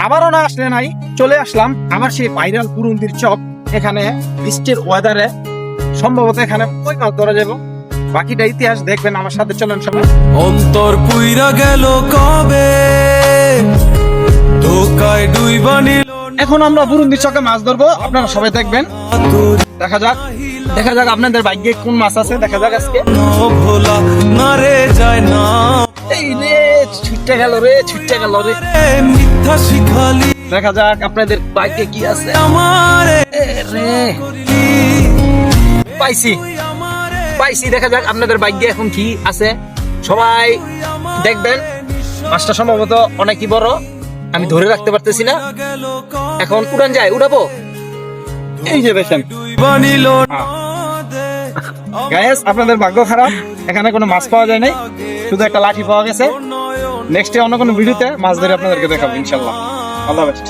আবারও না আসলে নাই, চলে আসলাম আবার সেই ভাইরাল পুরন্দির চক। এখানে বৃষ্টির ওয়েদারে সম্ভবত এখানে কই মাছ ধরা যাবো, বাকিটা ইতিহাস দেখবেন আমার সাথে, চলেন সবাই। অন্তর পুইরা গেল কবে, ধোকায় ডুইবা নিল এখন আমরা পুরন্দির চকে মাছ ধরবো, আপনারা সবাই দেখবেন। দেখা যাক আপনাদের ভাগ্যে কোন মাছ আছে, দেখা যাক আজকে। ভোলা না রে যায় না এই রে ছুটতে গেল রে, মিথ্যা শিখালি দেখা যাক আপনাদের ভাগ্যে কি আছে। আমারে এ রে পাইছি, দেখা যাক আপনাদের ভাগ্যে এখন কি আছে। সবাই দেখবেন, মাছটা সম্ভবত অনেকই বড়, আমি ধরে রাখতে পারতেছি না। এখন উড়ান যায়, উড়াবো। এই যে দেখেন ডুইবা নিল গায়েস, আপনাদের ভাগ্য খারাপ, এখানে কোনো মাছ পাওয়া যায় নাই, শুধু একটা লাঠি পাওয়া গেছে। নেক্সটে অন্য কোনো ভিডিওতে মাছ ধরে আপনাদেরকে দেখাবো ইনশাল্লাহ। আল্লাহ হাফেজ।